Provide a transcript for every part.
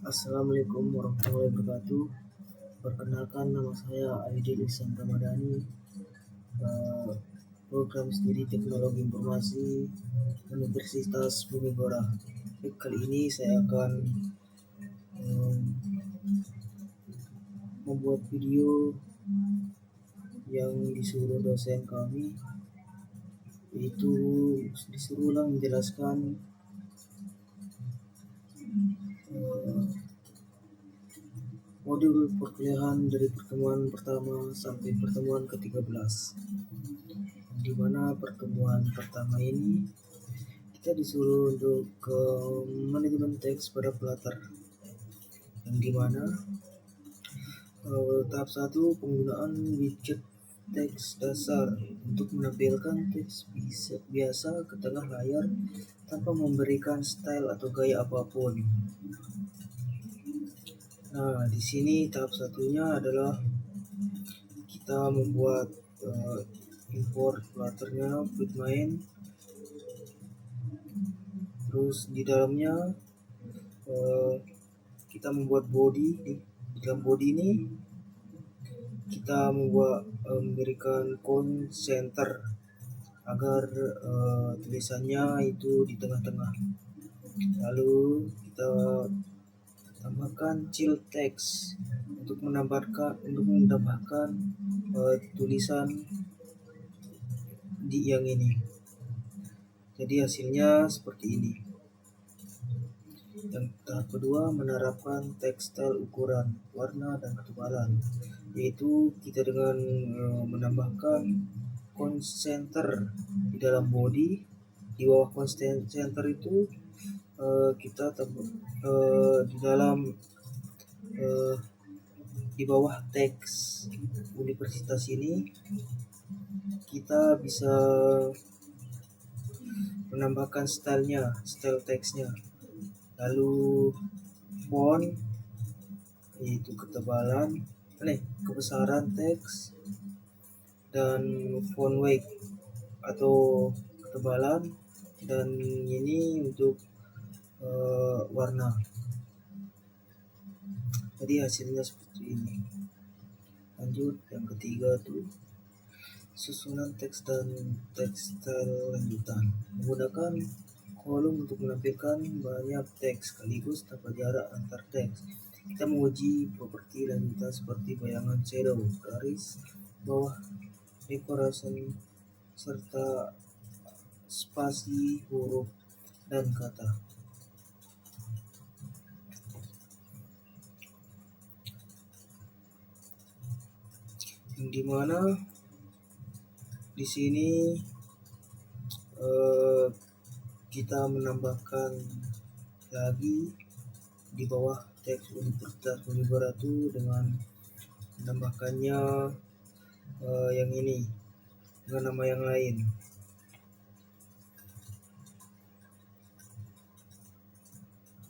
Assalamualaikum warahmatullahi wabarakatuh. Perkenalkan, nama saya Aidil Ihsan Ramadhani, eh, program studi Teknologi Informasi Universitas Bumi Gora. Kali ini saya akan em, membuat video yang disuruh dosen kami, yaitu disuruh ulang menjelaskan eh, modul perkuliahan dari pertemuan pertama sampai pertemuan ke-13, di mana pertemuan pertama ini kita disuruh untuk ke manajemen teks pada Flutter, yang dimana tahap 1 penggunaan widget teks dasar untuk menampilkan teks biasa ke tengah layar tanpa memberikan style atau gaya apapun. Nah, di sini tahap satunya adalah kita membuat import Flutternya, Fluid main. Terus di dalamnya kita membuat body. Di dalam body ini kita memberikan font center agar tulisannya itu di tengah-tengah. Lalu kita tambahkan child text untuk menambahkan tulisan di yang ini. Jadi hasilnya seperti ini. Yang tahap kedua, menerapkan text style, ukuran, warna, dan ketebalan, yaitu kita dengan menambahkan font center di dalam body. Di bawah font center itu kita di dalam di bawah teks universitas ini kita bisa menambahkan style teksnya. Lalu font, yaitu kebesaran teks, dan font weight atau ketebalan, dan ini untuk warna. Jadi hasilnya seperti ini. Lanjut, yang ketiga tuh susunan teks dan teks style lanjutan. Menggunakan kolom untuk menampilkan banyak teks sekaligus tanpa jarak antar teks. Kita menguji properti lanjutan seperti bayangan shadow, garis bawah, dekorasi, serta spasi huruf dan kata. Yang dimana di sini kita menambahkan lagi di bawah teks Universitas Bumi Gora itu dengan menambahkannya yang ini dengan nama yang lain.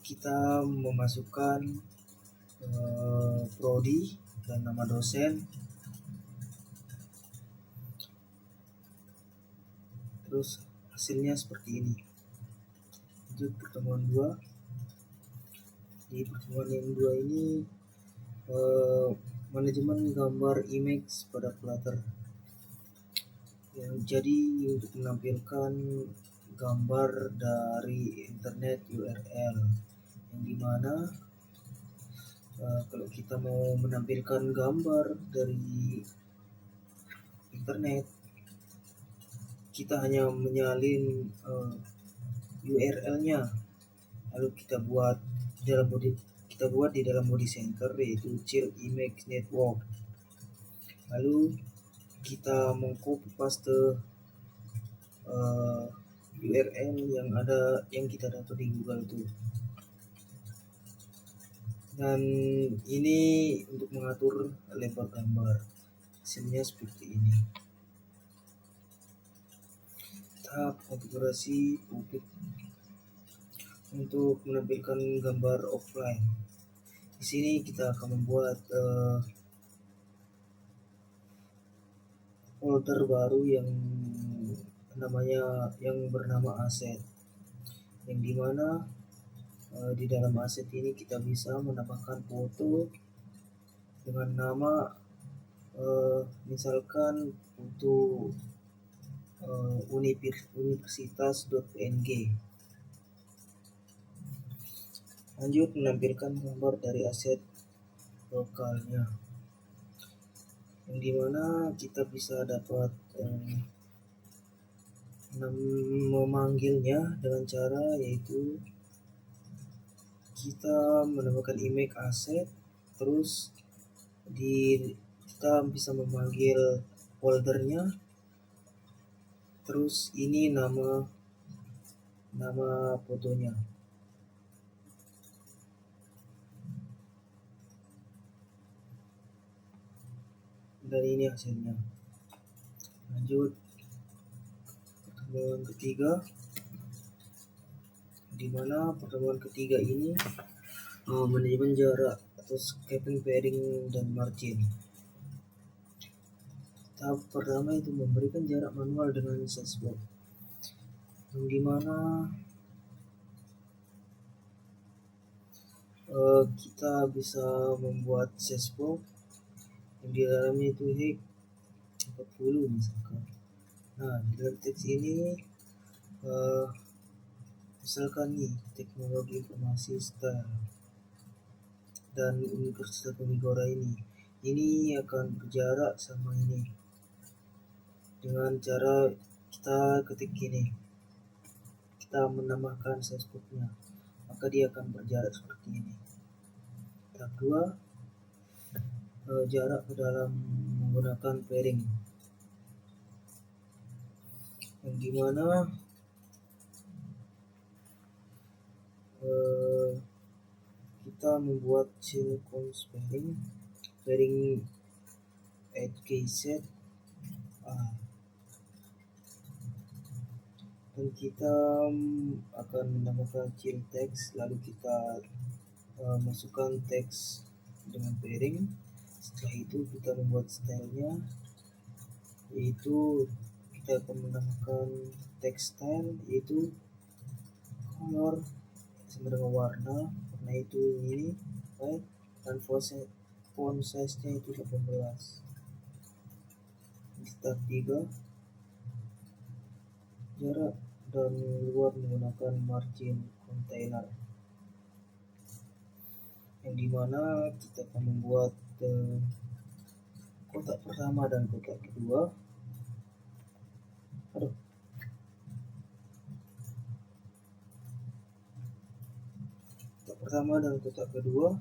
Kita memasukkan prodi dan nama dosen. Terus hasilnya seperti ini. Itu pertemuan 2. Di pertemuan yang 2 ini manajemen gambar image pada Flutter. Jadi untuk menampilkan gambar dari internet URL, yang dimana kalau kita mau menampilkan gambar dari internet, kita hanya menyalin URL-nya, lalu kita buat di dalam body center, yaitu child image network. Lalu kita mengcopy paste URL yang kita dapat di Google itu. Dan ini untuk mengatur lebar gambar. Hasilnya seperti ini. Tahap konfigurasi publik untuk menampilkan gambar offline. Di sini kita akan membuat folder baru yang bernama aset, yang dimana Di dalam aset ini kita bisa menambahkan foto dengan nama misalkan foto universitas.png. Lanjut menampilkan gambar dari aset lokalnya, yang dimana kita bisa dapat memanggilnya dengan cara yaitu kita menambahkan image aset, terus kita bisa memanggil foldernya, terus ini nama fotonya. Dan ini hasilnya. Lanjut pertemuan ketiga, dimana pertemuan ketiga ini manajemen jarak atau scraping, padding, dan margin. Tahap pertama itu memberikan jarak manual dengan sesbox, yang dimana kita bisa membuat sesbox yang di dalamnya itu hek 40 misalkan. Nah, di dalam teks ini misalkan nih teknologi informasi style dan Universitas Pemigora ini akan berjarak sama ini dengan cara kita ketik ini, kita menambahkan sesboxnya, maka dia akan berjarak seperti ini. Tahap 2, jarak ke dalam menggunakan pairing, yang dimana kita membuat sequence pairing at keyset dan kita akan menambahkan child text, lalu kita masukkan teks dengan pairing. Setelah itu kita membuat stylenya, yaitu kita akan menambahkan text style yaitu color sama dengan warna itu ini, right? Dan font size nya itu 18. Tahap 3, jarak dan luar menggunakan margin container, yang dimana kita akan membuat kotak pertama dan kotak kedua. Kotak pertama dan kotak kedua.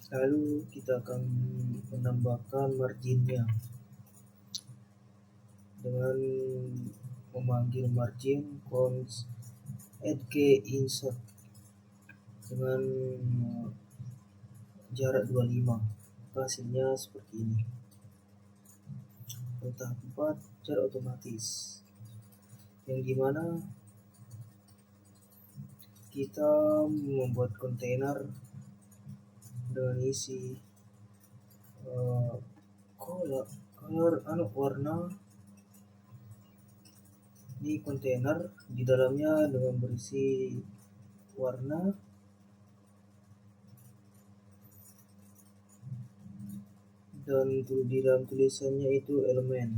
Lalu kita akan menambahkan marginnya dengan memanggil margin cons add ke insert dengan jarak 25. Hasilnya seperti ini. Tahap 4, jarak otomatis, yang dimana kita membuat kontainer dengan isi warna. Ini kontainer di dalamnya dengan berisi warna dan di dalam tulisannya itu elemen,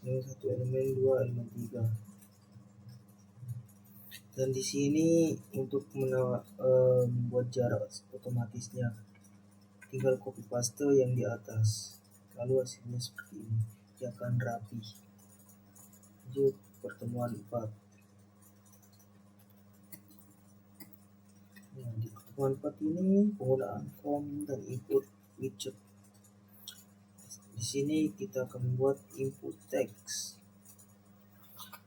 yang 1 elemen, 2 elemen, 3. Dan di sini untuk membuat jarak otomatisnya tinggal copy paste yang di atas, lalu hasilnya seperti ini, dia akan rapi. Lanjut pertemuan 4. Nah, di pertemuan 4 ini penggunaan form dan input widget. Di sini kita akan membuat input text.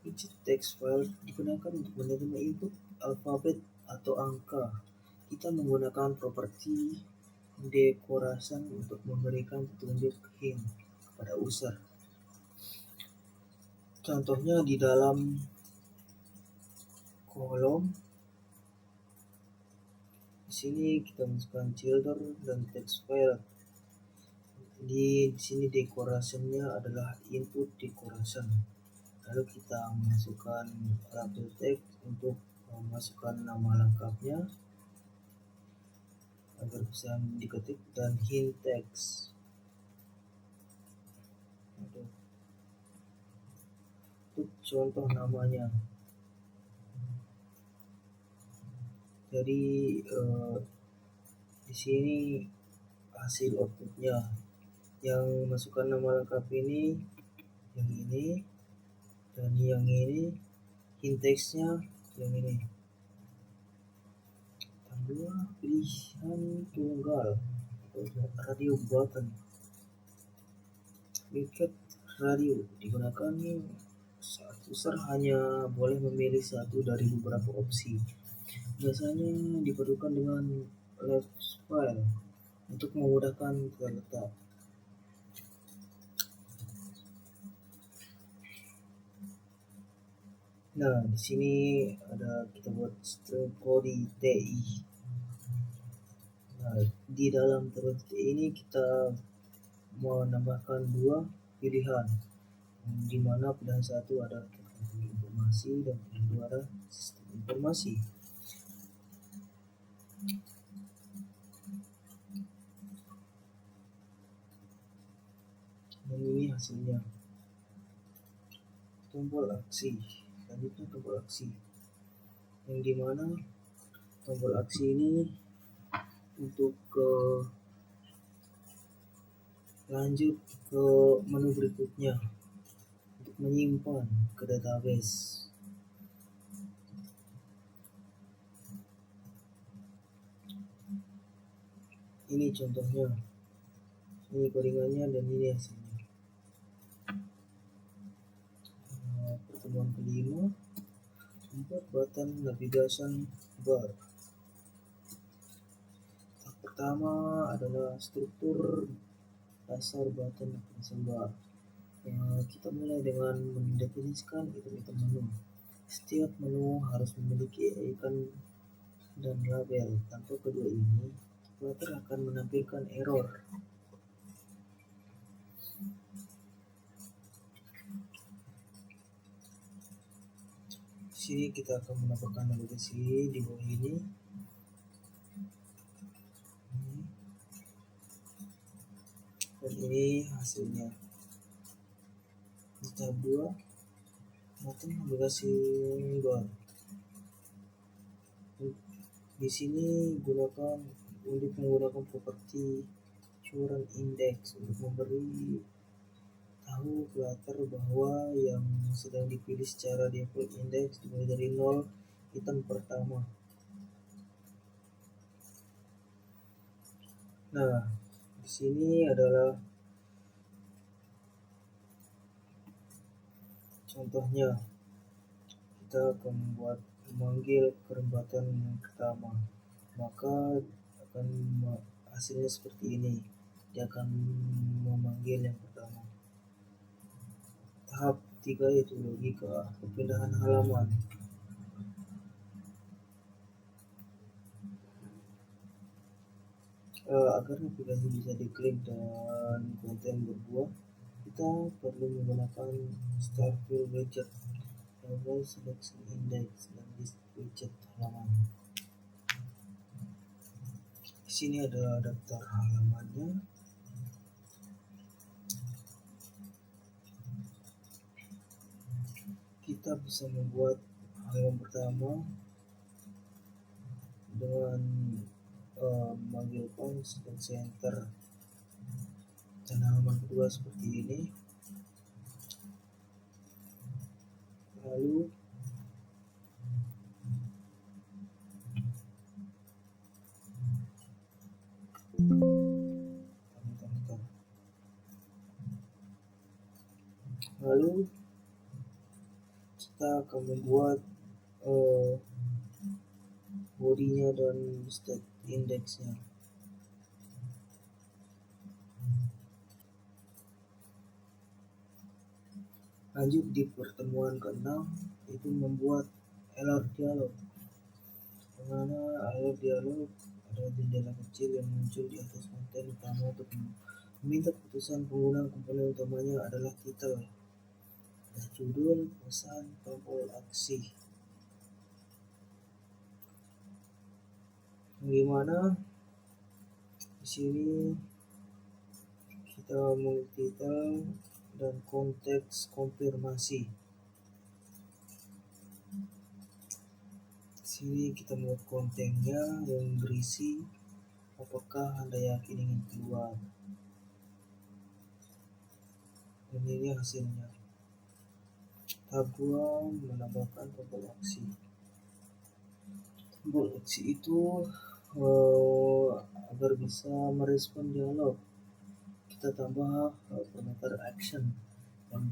Widget text file digunakan untuk menerima input alfabet atau angka. Kita menggunakan properti decoration untuk memberikan petunjuk hint kepada user. Contohnya di dalam kolom di sini kita masukkan children dan text file. Di sini decorationnya adalah input decoration. Lalu kita masukkan label teks untuk memasukkan nama lengkapnya agar bisa diketik, dan hint teks. Untuk contoh namanya, jadi di sini hasil outputnya yang masukkan nama lengkap ini, yang ini, dan yang ini. Hint teksnya yang ini. Tambah pilihan tunggal radio button. Widget radio digunakan saat user hanya boleh memilih satu dari beberapa opsi. Biasanya dipadukan dengan left file untuk memudahkan terletak. Nah, di sini ada kita buat string kode TI. Nah, di dalam kode TI ini kita menambahkan dua pilihan, di mana pilihan satu ada teknologi informasi dan pilihan dua ada sistem informasi. Dan ini hasilnya. Tombol aksi, selanjutnya tombol aksi, yang dimana tombol aksi ini untuk lanjut ke menu berikutnya untuk menyimpan ke database. Ini contohnya, ini codingannya dan ini hasilnya. Pertemuan kelima, membuat button navigation bar. Tahap pertama adalah struktur dasar button navigation bar. Kita mulai dengan mendefinisikan item-item menu. Setiap menu harus memiliki icon dan label. Tanpa kedua ini, Flutter akan menampilkan error. Di sini kita akan menambahkan navigasi di bawah ini. Dan ini hasilnya. Di tahap 2, button navigasi bar. Di sini gunakan untuk menggunakan properti current index untuk memberi tahu Flutter bahwa yang sedang dipilih secara default index dimulai dari 0, item pertama. Nah, di sini adalah contohnya. Kita akan memanggil kerembatan yang pertama, maka akan hasilnya seperti ini. Dia akan memanggil yang pertama. Tahap 3 yaitu logika perpindahan halaman. Agar navigasi bisa diklik dan konten berbuah, kita perlu menggunakan start view widget, label selection index, dan list widget halaman. Di sini ada daftar halamannya. Kita bisa membuat halaman pertama dengan memanggil points dan center, dan halaman kedua seperti ini. Lalu kita akan membuat bodinya dan state indexnya. Lanjut di pertemuan ke-6, itu membuat alert dialog. Dimana alert dialog ada jendela kecil yang muncul di atas konten utama untuk meminta keputusan pengguna. Komponen utamanya adalah title. Nah, judul, pesan, tombol aksi. Gimana di sini kita multiple dan konteks konfirmasi. Di sini kita buat kontennya yang berisi apakah Anda yakin ingin keluar. Dan ini hasilnya. Tahap 2 menambahkan tombol aksi. Tombol aksi itu agar bisa merespon dialog, kita tambah parameter action yang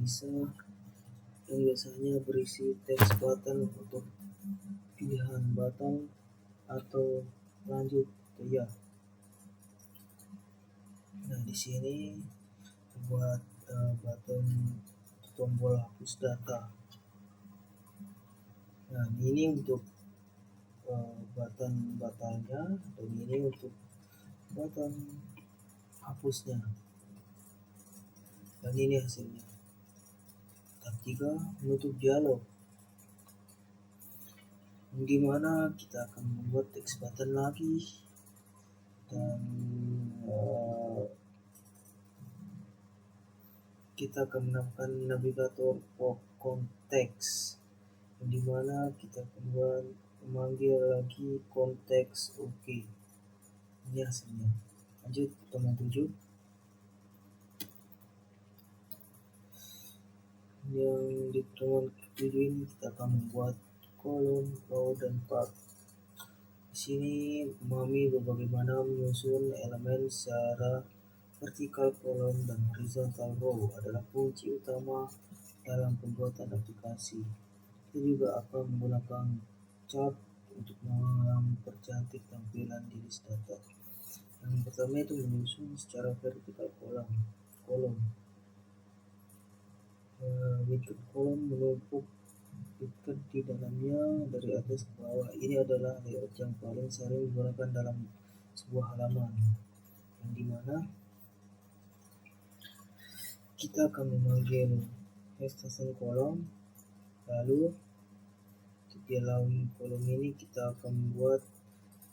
biasanya berisi teks button untuk pilihan batal atau lanjut ke ya. Nah, di sini buat button tombol hapus data. Nah, ini untuk button batalnya, dan ini untuk button hapusnya. Dan ini hasilnya. Tahap 3 menutup dialog, dimana kita akan membuat teks button lagi dan kita akan menambahkan navigator pop konteks, dimana kita akan memanggil lagi konteks oke. Ini hasilnya. Lanjut teman 7. Yang di pertemuan ke-7 ini kita akan membuat kolom, row, dan part. Di sini memahami bagaimana menyusun elemen secara vertikal kolom dan horizontal row adalah kunci utama dalam pembuatan aplikasi. Kita juga akan menggunakan chart untuk mempercantik tampilan di list data. Yang pertama itu menyusun secara vertikal kolom. Widget kolom menumpuk widget di dalamnya dari atas ke bawah. Ini adalah layout yang paling sering digunakan dalam sebuah halaman, yang dimana kita akan memanggil extension kolom. Lalu di dalam kolom ini kita akan membuat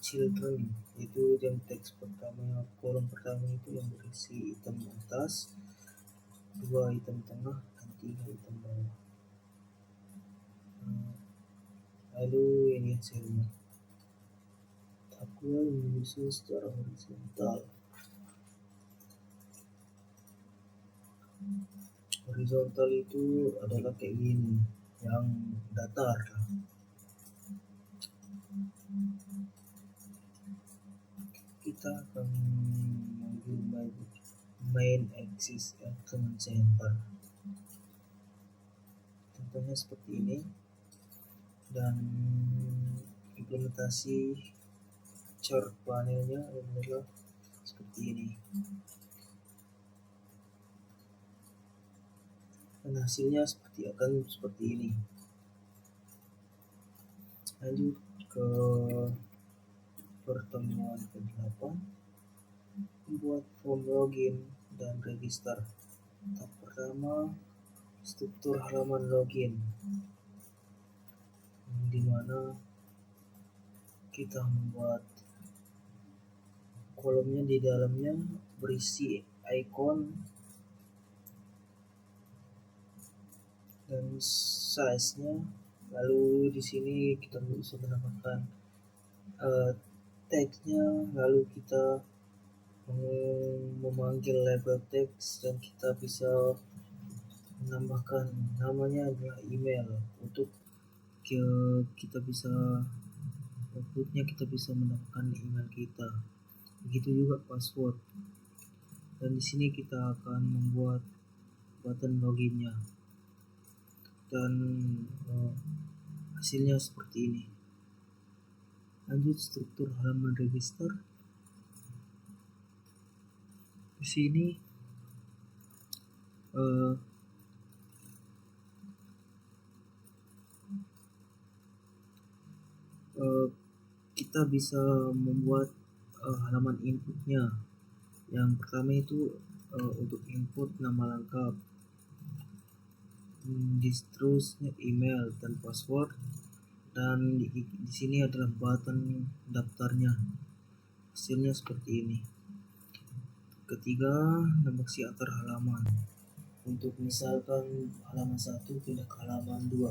children, yaitu yang teks pertama, kolom pertama itu yang berisi item atas, 2 item tengah, dan 3 item bawah. Lalu ini hasilnya. Tahap 2 menyusun secara horizontal. Horizontal itu adalah kayak gini, yang datar. Kita akan memanggil main axis element center. Contohnya seperti ini. Dan implementasi chart panelnya adalah seperti ini. Dan hasilnya akan seperti ini. Lanjut ke pertemuan ke-8, membuat form login dan register. Tahap pertama, struktur halaman login, dimana kita membuat kolomnya di dalamnya berisi icon dan size-nya. Lalu di sini kita bisa menambahkan teksnya, lalu kita memanggil label teks, dan kita bisa menambahkan namanya adalah email. Untuk kita bisa outputnya, kita bisa menambahkan email kita. Begitu juga password. Dan di sini kita akan membuat button loginnya. Dan hasilnya seperti ini. Lanjut struktur halaman register. Di sini kita bisa membuat halaman inputnya. Yang pertama itu untuk input nama lengkap, Seterusnya email dan password, dan di sini adalah button daftarnya. Hasilnya seperti ini. Ketiga, nama siater halaman. Untuk misalkan halaman 1 pindah ke halaman 2,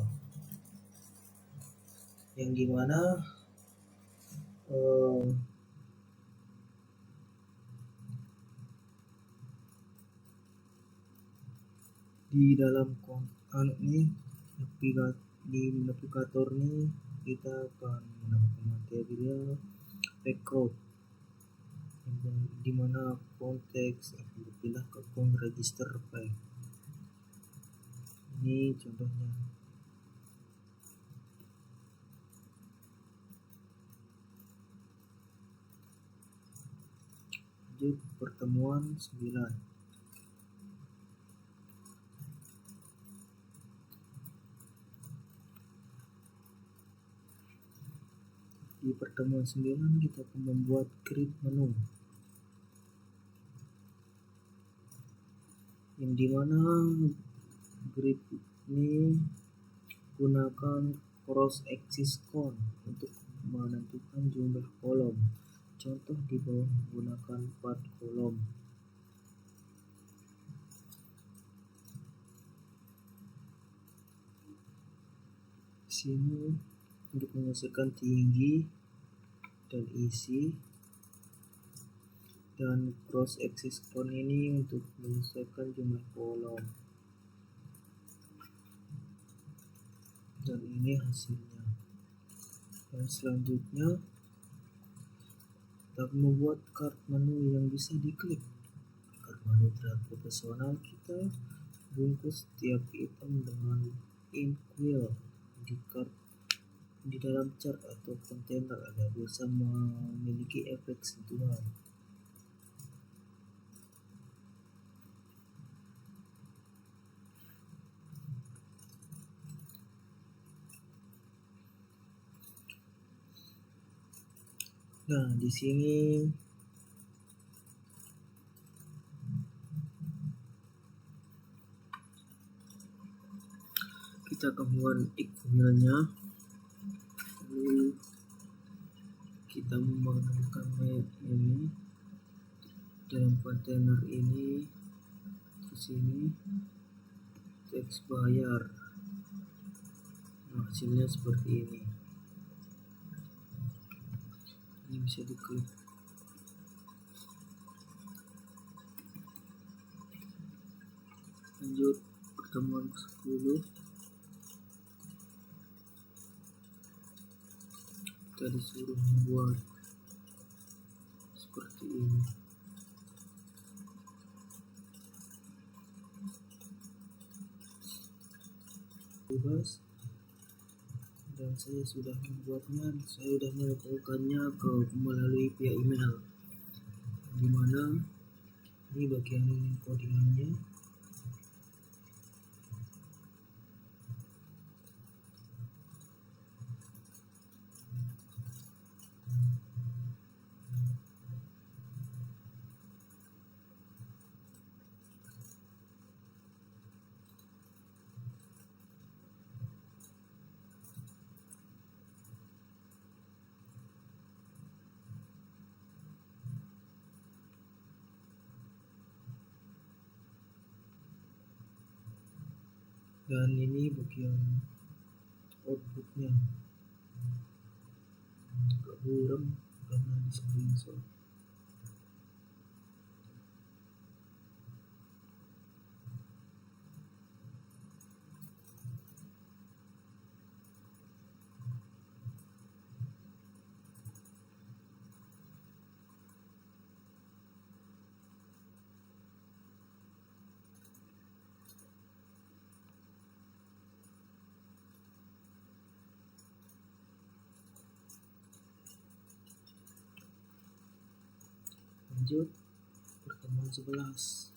yang dimana di dalam ini di navigator ini kita akan menambahkan material background, di mana konteks akan berpindah ke font register file. Ini contohnya. Lanjut pertemuan 9. Di pertemuan 9 kita akan membuat grid menu, yang dimana grid ini gunakan cross axis count untuk menentukan jumlah kolom. Contoh di bawah menggunakan 4 kolom. Di sini untuk menyesuaikan tinggi dan isi, dan cross axis count ini untuk menyesuaikan jumlah kolom. Dan ini hasilnya. Dan selanjutnya kita membuat card menu yang bisa diklik. Card menu terlihat profesional. Kita bungkus setiap item dengan ink wheel di dalam chart atau kontainer agar bisa memiliki efek sentuhan. Nah, di sini kita akan membuat emailnya. Lalu kita menggunakan ini dalam kontainer ini. Di sini teks bayar. Nah, hasilnya seperti ini. Ini bisa diklik. Lanjut pertemuan 10. Kita disuruh membuat seperti ini. Bebas. Dan saya sudah membuatnya, saya sudah melakukannya melalui via email, dimana ini bagian codingannya. Dan ini bagian outputnya. Agak buram karena di screenshot. Lanjut pertemuan 11.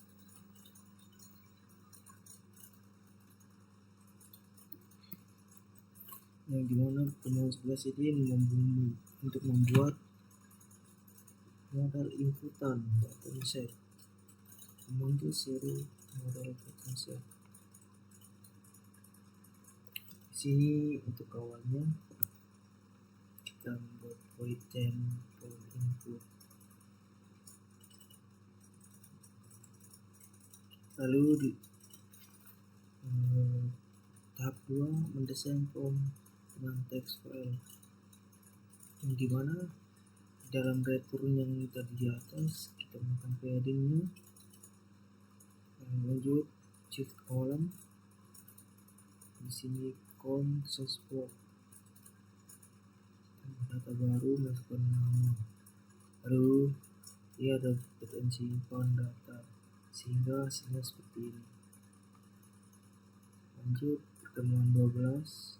Yang dimana pertemuan 11 ini untuk membuat modal inputan button set, memanggil seru modal button set. Sini untuk awalnya kita membuat void temp for input, lalu di tahap 2 mendesain form dengan text file, yang dimana dalam return yang tadi di atas kita melakukan paddingnya. Lanjut shift column, di sini source block, data baru, masukkan nama, lalu dia ada button simpan data sehingga hasilnya seperti ini. Lanjut pertemuan 12,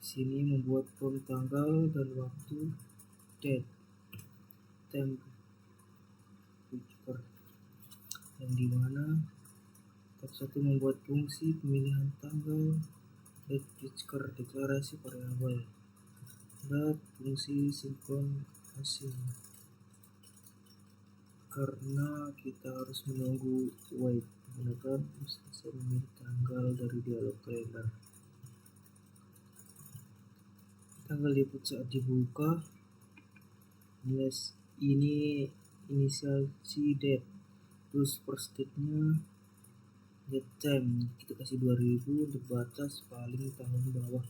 sini membuat form tanggal dan waktu, date, temp, yang dimana tahap 1 membuat fungsi pemilihan tanggal, date deklarasi variabel, dan fungsi sinkron async karena kita harus menunggu wait menggunakan instruksi memilih tanggal dari dialog kalender. Tanggal input saat dibuka, ini inisial si date, terus first date-nya date time kita kasih 2000 untuk batas paling tahun bawah.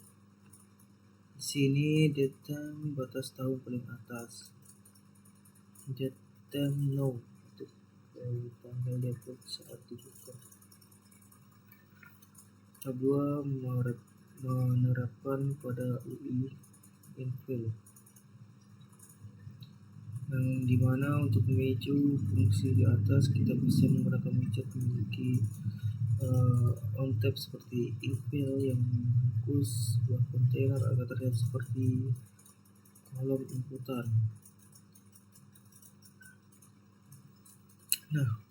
Di sini date time batas tahun paling atas, date time no untuk tanggal debut saat dibuka. Tahap 2 menerapkan pada UI infill, yang dimana untuk memicu fungsi di atas kita bisa menggunakan widget memiliki on tab seperti infill yang membungkus sebuah kontainer agar terlihat seperti kolom inputan. Nah,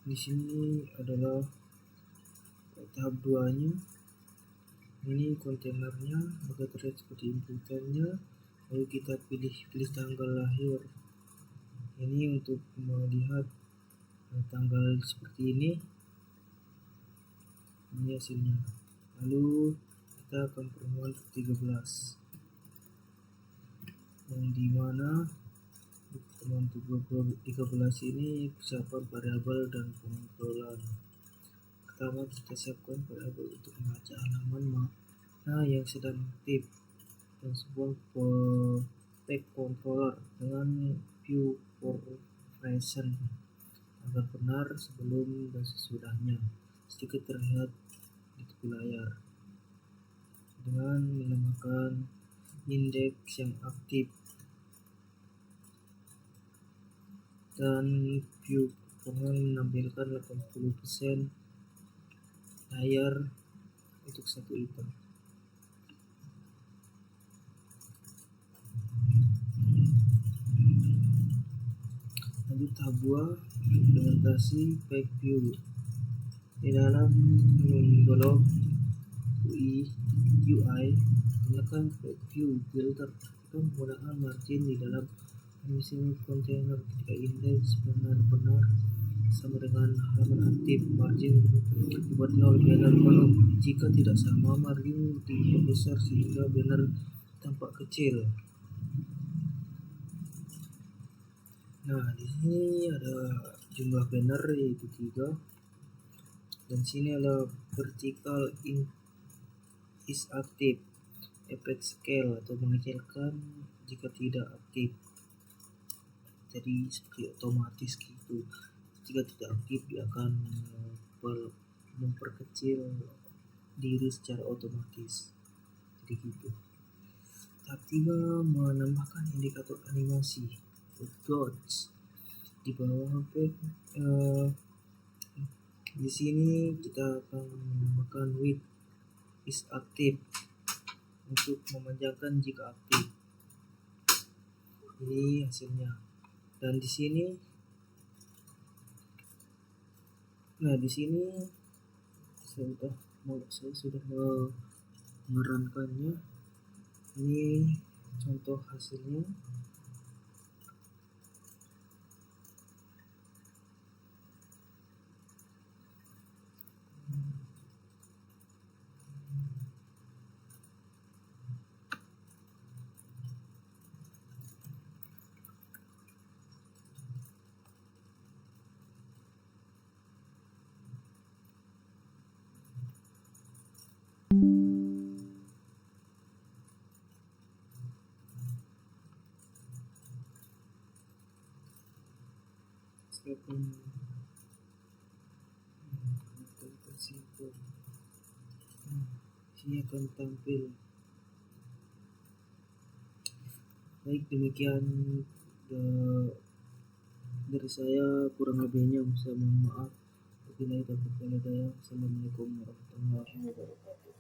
di sini adalah tahap 2-nya. Ini kontainernya agar terlihat seperti inputannya, lalu kita pilih tanggal lahir. Ini untuk melihat tanggal seperti ini hasilnya. Lalu kita akan pertemuan 13, yang dimana pertemuan 13 ini persiapan variabel dan pengumpulan. Pertama kita siapkan variabel untuk membaca halaman mana yang sedang aktif dan sebuah tag controller dengan view for version agar benar sebelum dan sesudahnya sedikit terlihat di tepi layar dengan menambahkan indeks yang aktif dan view menampilkan 80% layar untuk satu item. Lanjut tahap 2 implementasi page view. Di dalam blok UI menggunakan page view builder, kita menggunakan margin di dalam missing container ketika indeks benar-benar sama dengan halaman aktif. Margin dibuat 0 banner penuh, jika tidak sama margin dibesar sehingga banner tampak kecil. Nah, di sini ada jumlah banner yaitu 3, dan sini ada vertical is aktif, effect scale atau mengecilkan jika tidak aktif, jadi seperti otomatis gitu. Jika tidak aktif dia akan memperkecil diri secara otomatis, jadi gitu. Tahap 3 menambahkan indikator animasi dots di bawah di sini kita akan menambahkan width is aktif untuk memanjangkan jika aktif. Ini hasilnya. Dan di sini, saya sudah mengerankannya. Ini contoh hasilnya. Sini akan tampil. Baik, demikian dari saya, kurang lebihnya saya mohon maaf. Wabillahi taufiq wal hidayah. Assalamualaikum warahmatullahi wabarakatuh.